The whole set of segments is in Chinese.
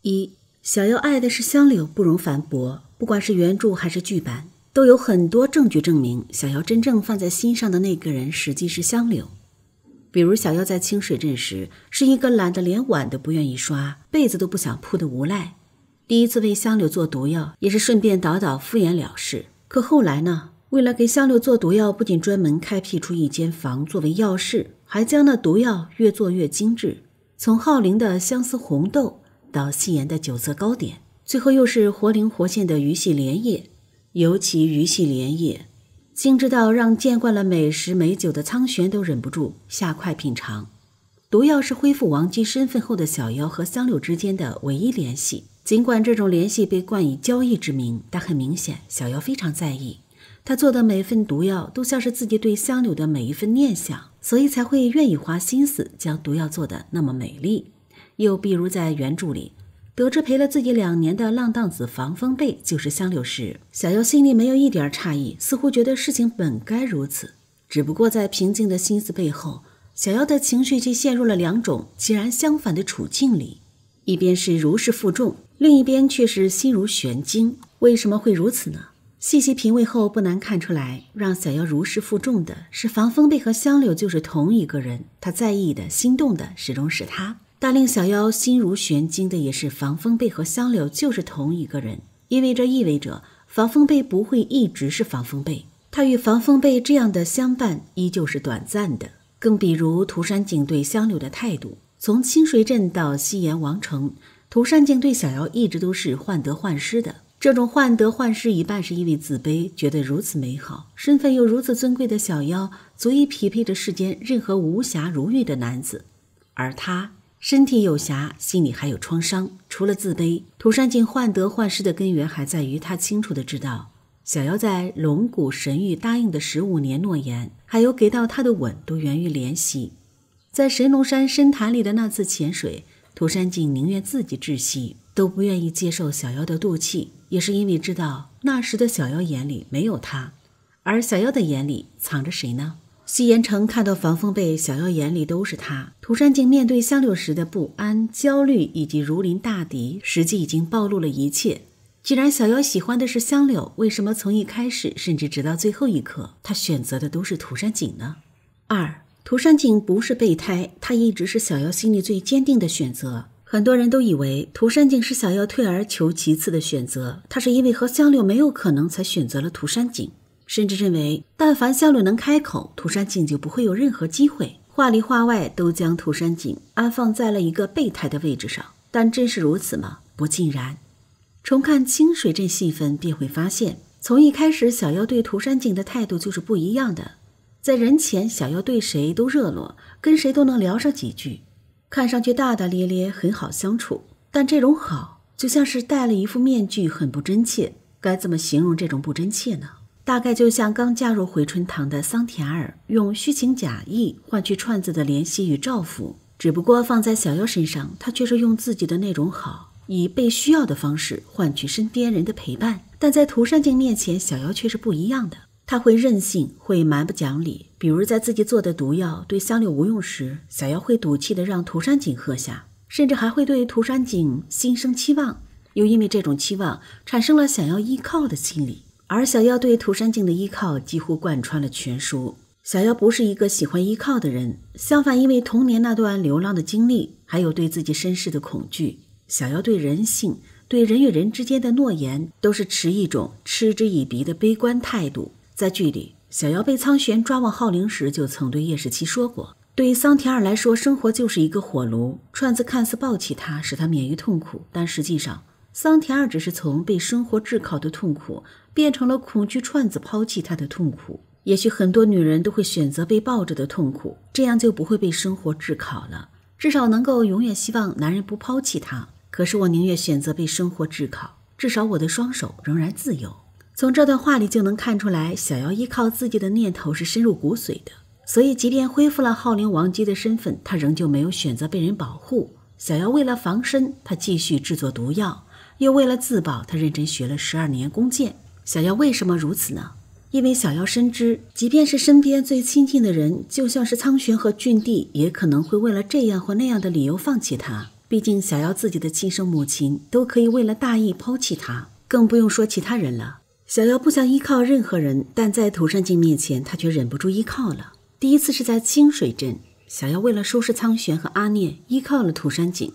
一，小妖爱的是香柳，不容反驳。不管是原著还是剧版，都有很多证据证明小妖真正放在心上的那个人实际是香柳。比如小妖在清水镇时，是一个懒得连碗都不愿意刷，被子都不想铺的无赖。第一次为香柳做毒药，也是顺便倒倒敷衍了事。可后来呢，为了给香柳做毒药，不仅专门开辟出一间房作为药室，还将那毒药越做越精致，从浩灵的相思红豆到西岩的九色糕点，最后又是活灵活现的鱼戏莲叶。尤其鱼戏莲叶精致到让见惯了美食美酒的苍玄都忍不住下筷品尝。毒药是恢复王姬身份后的小妖和香柳之间的唯一联系，尽管这种联系被冠以交易之名，但很明显小妖非常在意，他做的每份毒药都像是自己对香柳的每一份念想，所以才会愿意花心思将毒药做得那么美丽。又比如在原著里，得知陪了自己2年的浪荡子防风被就是香柳时，小妖心里没有一点诧异，似乎觉得事情本该如此。只不过在平静的心思背后，小妖的情绪却陷入了2种截然相反的处境里，一边是如释负重，另一边却是心如悬晶。为什么会如此呢？细细品味后不难看出来，让小妖如释负重的是防风被和香柳就是同一个人，他在意的心动的始终是他。但令小妖心如悬晶的也是防风被和香柳就是同一个人，因为这意味着防风被不会一直是防风被，他与防风被这样的相伴依旧是短暂的。更比如涂山璟对香柳的态度，从清水镇到西岩王城，涂山璟对小妖一直都是患得患失的。这种患得患失一半是因为自卑，觉得如此美好，身份又如此尊贵的小妖足以匹配着世间任何无瑕如玉的男子，而他身体有瑕，心里还有创伤。除了自卑，涂山璟患得患失的根源还在于他清楚地知道，小妖在龙骨神域答应的15年诺言，还有给到他的吻，都源于怜惜。在神龙山深潭里的那次潜水，涂山璟宁愿自己窒息，都不愿意接受小妖的妒气，也是因为知道那时的小妖眼里没有他，而小妖的眼里藏着谁呢？西岩城看到防风被，小妖眼里都是他。涂山璟面对香柳时的不安、焦虑以及如临大敌，实际已经暴露了一切。既然小妖喜欢的是香柳，为什么从一开始甚至直到最后一刻，他选择的都是涂山璟呢？2. 涂山璟不是备胎，他一直是小妖心里最坚定的选择。很多人都以为涂山璟是小妖退而求其次的选择，他是因为和香柳没有可能才选择了涂山璟，甚至认为但凡香柳能开口，涂山璟就不会有任何机会。话里话外都将涂山璟安放在了一个备胎的位置上，但真是如此吗？不尽然。重看清水镇戏份便会发现，从一开始小妖对涂山璟的态度就是不一样的。在人前，小妖对谁都热络，跟谁都能聊上几句，看上去大大咧咧，很好相处。但这种好就像是戴了一副面具，很不真切。该怎么形容这种不真切呢？大概就像刚嫁入回春堂的桑田儿用虚情假意换取串子的怜惜与照拂，只不过放在小妖身上，他却是用自己的那种好，以被需要的方式换取身边人的陪伴。但在涂山璟面前，小妖却是不一样的，他会任性，会蛮不讲理。比如在自己做的毒药对香柳无用时，小妖会赌气的让涂山璟喝下，甚至还会对涂山璟心生期望，又因为这种期望产生了想要依靠的心理。而小妖对涂山璟的依靠几乎贯穿了全书。小妖不是一个喜欢依靠的人，相反，因为童年那段流浪的经历，还有对自己身世的恐惧，小妖对人性，对人与人之间的诺言，都是持一种嗤之以鼻的悲观态度。在剧里，小妖被苍玄抓往浩陵时，就曾对叶世期说过，对桑田儿来说，生活就是一个火炉，串子看似抱起他，使他免于痛苦，但实际上桑田儿只是从被生活炙烤的痛苦变成了恐惧串子抛弃他的痛苦。也许很多女人都会选择被抱着的痛苦，这样就不会被生活炙烤了，至少能够永远希望男人不抛弃她。可是我宁愿选择被生活炙烤，至少我的双手仍然自由。从这段话里就能看出来，小妖依靠自己的念头是深入骨髓的，所以即便恢复了浩陵王姬的身份，他仍旧没有选择被人保护。小妖为了防身，他继续制作毒药，又为了自保，他认真学了12年弓箭。小妖为什么如此呢？因为小妖深知，即便是身边最亲近的人，就像是苍玄和俊帝，也可能会为了这样或那样的理由放弃他。毕竟小瑶自己的亲生母亲都可以为了大义抛弃她，更不用说其他人了。小瑶不想依靠任何人，但在涂山璟面前，她却忍不住依靠了。第一次是在清水镇，小瑶为了收拾苍玄和阿念，依靠了涂山璟。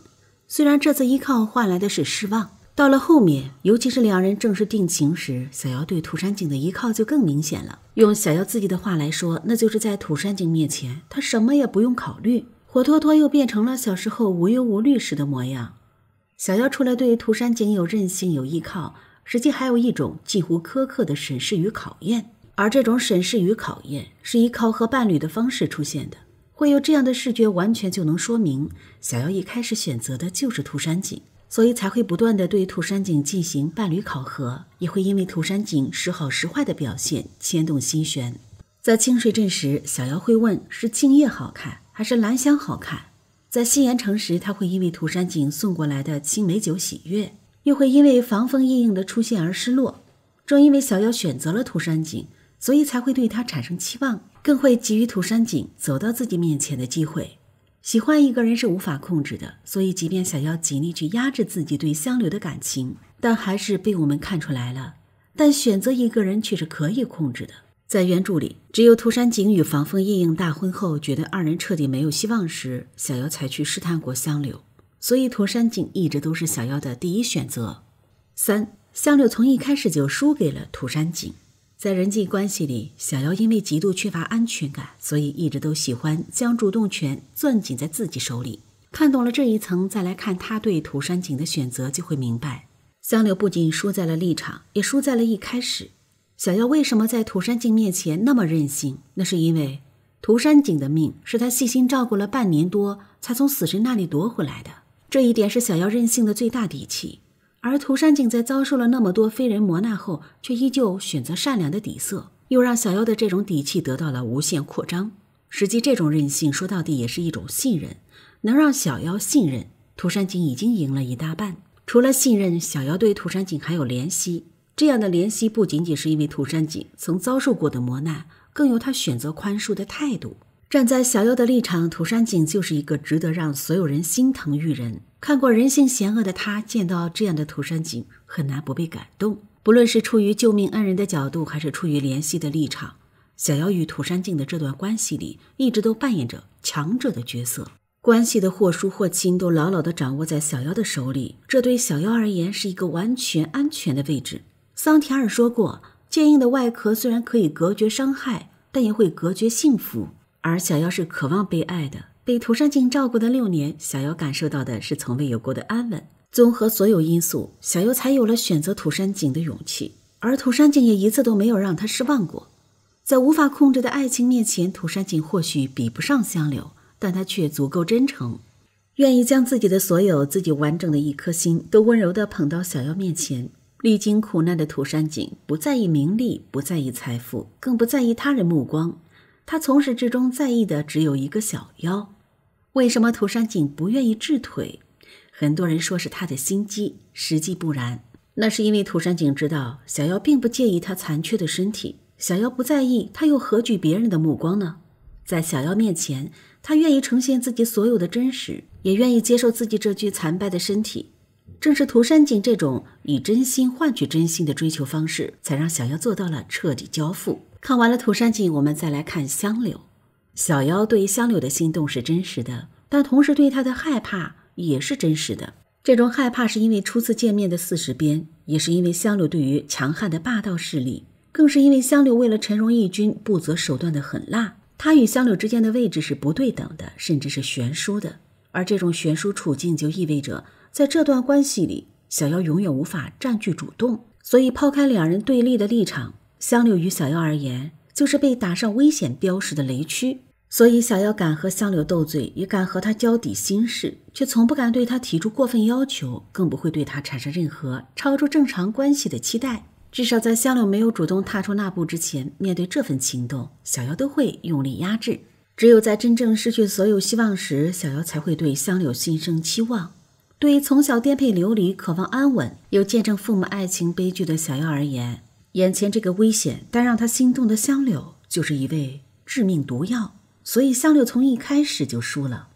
虽然这次依靠换来的是失望，到了后面，尤其是两人正式定情时，小瑶对涂山璟的依靠就更明显了。用小瑶自己的话来说，那就是在涂山璟面前，她什么也不用考虑，活脱脱又变成了小时候无忧无虑时的模样。小瑶除了对涂山璟有韧性有依靠，实际还有一种近乎苛刻的审视与考验，而这种审视与考验是以考核伴侣的方式出现的。会有这样的视觉，完全就能说明小瑶一开始选择的就是涂山璟，所以才会不断地对涂山璟进行伴侣考核，也会因为涂山璟时好时坏的表现牵动心弦。在清水镇时，小瑶会问是静夜好看还是兰香好看；在西岩城时，她会因为涂山璟送过来的青梅酒喜悦，又会因为防风夜影的出现而失落。正因为小瑶选择了涂山璟，所以才会对他产生期望，更会给予涂山璟走到自己面前的机会。喜欢一个人是无法控制的，所以即便想要尽力去压制自己对香柳的感情，但还是被我们看出来了。但选择一个人却是可以控制的。在原著里，只有涂山璟与防风夜影大婚后，觉得二人彻底没有希望时，小瑶才去试探过香柳，所以涂山璟一直都是小瑶的第一选择。3. 香柳从一开始就输给了涂山璟。在人际关系里，小瑶因为极度缺乏安全感，所以一直都喜欢将主动权攥紧在自己手里。看懂了这一层，再来看他对涂山璟的选择，就会明白，香柳不仅输在了立场，也输在了一开始。小瑶为什么在涂山璟面前那么任性？那是因为涂山璟的命是他细心照顾了半年多，才从死神那里夺回来的。这一点是小瑶任性的最大底气。而涂山璟在遭受了那么多非人磨难后，却依旧选择善良的底色，又让小瑶的这种底气得到了无限扩张。实际这种任性说到底也是一种信任，能让小瑶信任涂山璟已经赢了一大半。除了信任，小瑶对涂山璟还有怜惜，这样的怜惜不仅仅是因为涂山璟曾遭受过的磨难，更有他选择宽恕的态度。站在小瑶的立场，涂山璟就是一个值得让所有人心疼育人。看过人性险恶的他，见到这样的涂山璟，很难不被感动。不论是出于救命恩人的角度，还是出于怜惜的立场，小瑶与涂山璟的这段关系里，一直都扮演着强者的角色。关系的或输或亲都牢牢地掌握在小瑶的手里，这对小瑶而言是一个完全安全的位置。桑提尔说过，坚硬的外壳虽然可以隔绝伤害，但也会隔绝幸福。而小瑶是渴望被爱的，被涂山璟照顾的6年，小瑶感受到的是从未有过的安稳。综合所有因素，小瑶才有了选择涂山璟的勇气，而涂山璟也一次都没有让她失望过。在无法控制的爱情面前，涂山璟或许比不上香柳，但他却足够真诚，愿意将自己的所有，自己完整的一颗心都温柔地捧到小瑶面前。历经苦难的涂山璟不在意名利，不在意财富，更不在意他人目光，他从始至终在意的只有一个小瑶。为什么涂山璟不愿意掷腿？很多人说是他的心机，实际不然。那是因为涂山璟知道小瑶并不介意他残缺的身体，小瑶不在意，他又何惧别人的目光呢？在小瑶面前，他愿意呈现自己所有的真实，也愿意接受自己这具残败的身体。正是涂山璟这种以真心换取真心的追求方式，才让小瑶做到了彻底交付。看完了涂山璟，我们再来看香柳。小瑶对香柳的心动是真实的，但同时对她的害怕也是真实的。这种害怕是因为初次见面的40鞭，也是因为香柳对于强悍的霸道势力，更是因为香柳为了陈荣义军不择手段的狠辣。他与香柳之间的位置是不对等的，甚至是悬殊的。而这种悬殊处境就意味着在这段关系里，小瑶永远无法占据主动。所以抛开两人对立的立场，香柳与小瑶而言就是被打上危险标识的雷区。所以小瑶敢和香柳斗嘴，也敢和他交底心事，却从不敢对他提出过分要求，更不会对他产生任何超出正常关系的期待。至少在香柳没有主动踏出那步之前，面对这份情动，小瑶都会用力压制。只有在真正失去所有希望时，小瑶才会对香柳心生期望。对于从小颠沛流离、渴望安稳又见证父母爱情悲剧的小瑶而言，眼前这个危险但让她心动的香柳就是一味致命毒药。所以香柳从一开始就输了。